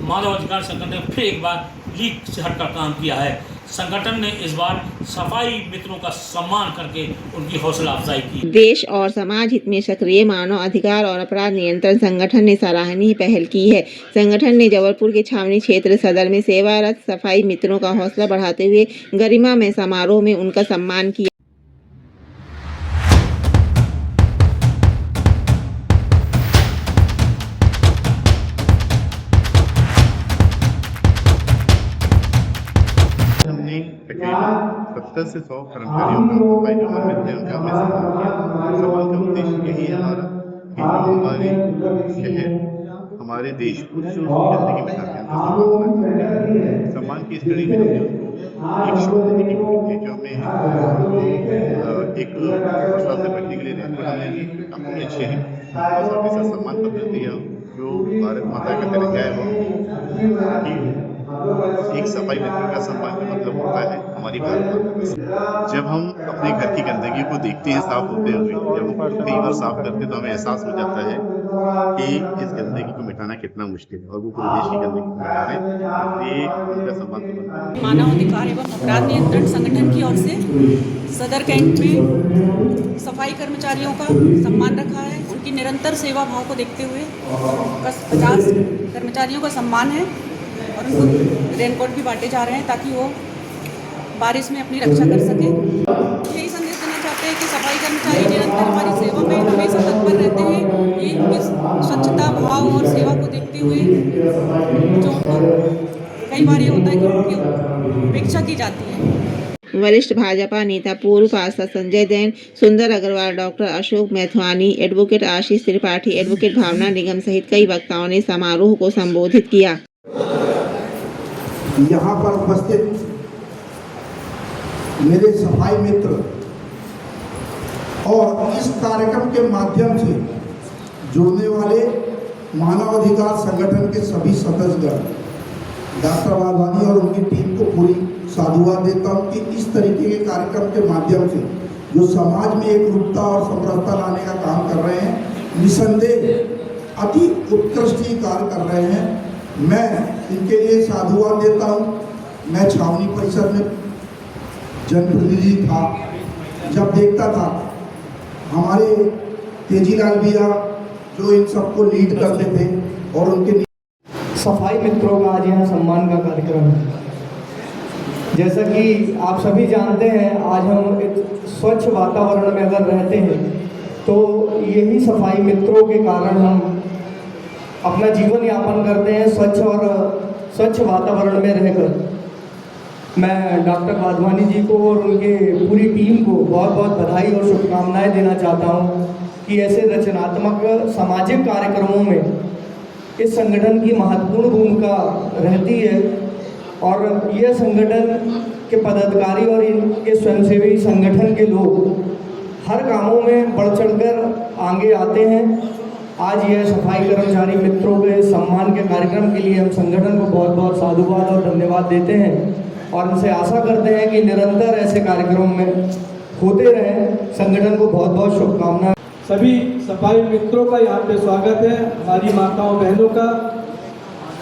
मानवाधिकार संगठन ने फिर एक बार लीक से हटकर काम किया है। संगठन ने इस बार सफाई मित्रों का सम्मान करके उनकी हौसला अफजाई की। देश और समाज हित में सक्रिय मानव अधिकार और अपराध नियंत्रण संगठन ने सराहनीय पहल की है। संगठन ने जबलपुर के छावनी क्षेत्र सदर में सेवारत सफाई मित्रों का हौसला बढ़ाते हुए गरिमामय समारोह में उनका सम्मान किया। हमने तकरीबन 70 से 100 कर्मचारियों का सफाई जो हमारे मित्र हैं उनका हमने सम्मान किया। सम्मान का उद्देश्य यही है हमारा कि जो हमारे शहर, हमारे देश को जो गंदगी में आते हैं उनका सम्मान होना चाहिए। सम्मान की इस कड़ी में हमने उनको एक शॉल देने की कोशिश की, जो हमने उनको एक हौसला से बैठने के लिए रेनकोट हमने दिए, काफ़ी अच्छे हैं, और साथ ही साथ सम्मान पत्र दिया जो भारत माता का तिरंगा है वो हमने कि एक सफाई मित्र का सम्मान का मतलब होता है हमारी भारत माता का सम्मान। जब हम अपने घर की गंदगी को देखते हैं साफ होते हुए, जब हम कई बार साफ करते हैं तो हमें एहसास हो जाता है कि इस गंदगी को मिटाना कितना मुश्किल है, और वो पूरे देश की गंदगी को मिटा रहे हैं, इसलिए उनका सम्मान तो बनता है। मानव अधिकार एवं अपराध नियंत्रण संगठन की ओर से सदर कैंट में सफाई कर्मचारियों का सम्मान रखा है। उनकी निरंतर सेवा भाव को देखते हुए 50 कर्मचारियों का सम्मान है और उनको रेनकोट भी बांटे जा रहे हैं ताकि वो बारिश में अपनी रक्षा कर सके। यही संदेश देना चाहते हैं कि सफाई कर्मचारी निरंतर हमारी सेवा में हमेशा तत्पर रहते हैं। ये उनकी स्वच्छता भाव और सेवा को देखते हुए जो कई बार ये होता है कि उनकी उपेक्षा की जाती है। वरिष्ठ भाजपा नेता पूर्व पार्षद संजय जैन, सुंदर अग्रवाल, डॉक्टर अशोक मैथवानी, एडवोकेट आशीष त्रिपाठी, एडवोकेट भावना निगम सहित कई वक्ताओं ने समारोह को संबोधित किया। यहाँ पर उपस्थित मेरे सफाई मित्र और इस कार्यक्रम के माध्यम से जुड़ने वाले मानवाधिकार संगठन के सभी सदस्यगण, डॉक्टर वाधवानी और उनकी टीम को पूरी साधुवाद देता हूँ कि इस तरीके के कार्यक्रम के माध्यम से जो समाज में एकरूपता और समरसता लाने का काम कर रहे हैं, निसंदेह अति उत्कृष्ट ही कार्य कर रहे हैं। मैं इनके लिए साधुवाद देता हूँ। मैं छावनी परिषद में जनप्रतिनिधि था, जब देखता था हमारे तेजीलाल भैया जो इन सबको लीड करते थे और उनके सफाई मित्रों का आज यहाँ सम्मान का कार्यक्रम है। जैसा कि आप सभी जानते हैं, आज हम एक स्वच्छ वातावरण में अगर रहते हैं तो यही सफाई मित्रों के कारण हम अपना जीवन यापन करते हैं स्वच्छ वातावरण में रहकर। मैं डॉक्टर वाधवानी जी को और उनके पूरी टीम को बहुत बहुत बधाई और शुभकामनाएं देना चाहता हूं कि ऐसे रचनात्मक सामाजिक कार्यक्रमों में इस संगठन की महत्वपूर्ण भूमिका रहती है और यह संगठन के पदाधिकारी और इनके स्वयंसेवी संगठन के लोग हर कामों में बढ़ चढ़कर आगे आते हैं। आज यह सफाई कर्मचारी मित्रों के सम्मान के कार्यक्रम के लिए हम संगठन को बहुत बहुत साधुवाद और धन्यवाद देते हैं और उनसे आशा करते हैं कि निरंतर ऐसे कार्यक्रम में होते रहें। संगठन को बहुत बहुत शुभकामनाएं। सभी सफाई मित्रों का यहाँ पे स्वागत है, हमारी माताओं बहनों का,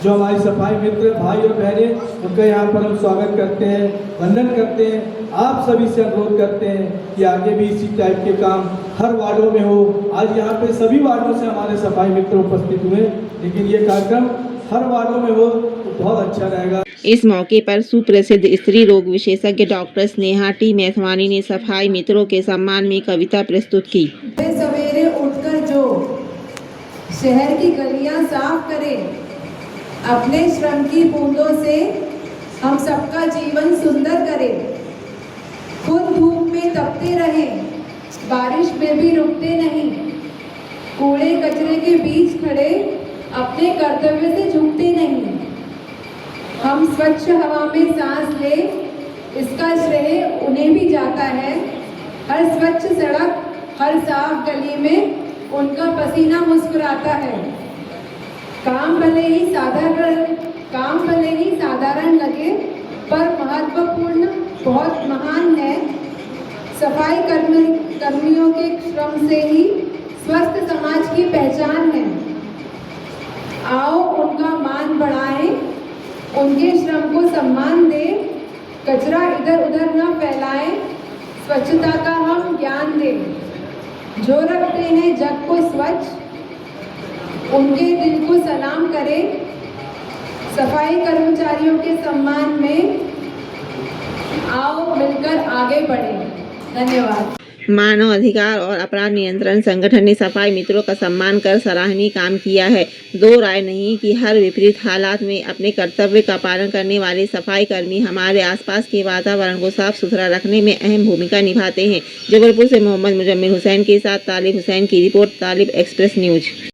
जो हमारी सफाई मित्र भाई और बहनें, उनका यहाँ पर हम स्वागत करते हैं, वंदन करते हैं। आप सभी से अनुरोध करते हैं कि आगे भी इसी टाइप के काम हर वार्डों में हो। आज यहाँ पे सभी वार्डों से हमारे सफाई मित्र उपस्थित हुए, लेकिन ये कार्यक्रम हर वार्डों में हो तो बहुत अच्छा रहेगा। इस मौके पर सुप्रसिद्ध स्त्री रोग विशेषज्ञ डॉक्टर स्नेहा टी मैथवानी ने सफाई मित्रों के सम्मान में कविता प्रस्तुत की। सवेरे उठकर जो शहर की गलियां साफ करे, अपने श्रम की बूंदों से हम सबका जीवन सुंदर करे। खुद धूप में तपते रहे, बारिश में भी रुकते नहीं, कूड़े कचरे के बीच खड़े अपने कर्तव्य से झुकते नहीं। हम स्वच्छ हवा में सांस ले, इसका श्रेय उन्हें भी जाता है। हर स्वच्छ सड़क, हर साफ गली में उनका पसीना मुस्कुराता है। काम भले ही साधारण लगे पर महत्वपूर्ण बहुत महान है। सफाई कर्मियों के श्रम से ही स्वस्थ समाज की पहचान है। आओ उनका मान बढ़ाएं, उनके श्रम को सम्मान दें, कचरा इधर उधर न फैलाएं, स्वच्छता का हम ज्ञान दें। जो रखते हैं जग को स्वच्छ, उनके दिल को सलाम करें। सफाई कर्मचारियों के सम्मान में आओ मिलकर आगे बढ़ें। धन्यवाद। मानव अधिकार और अपराध नियंत्रण संगठन ने सफाई मित्रों का सम्मान कर सराहनीय काम किया है। दो राय नहीं कि हर विपरीत हालात में अपने कर्तव्य का पालन करने वाले सफाई कर्मी हमारे आसपास के वातावरण को साफ सुथरा रखने में अहम भूमिका निभाते हैं। जबलपुर से मोहम्मद मुजम्मिल हुसैन के साथ तालिब हुसैन की रिपोर्ट, तालिब एक्सप्रेस न्यूज।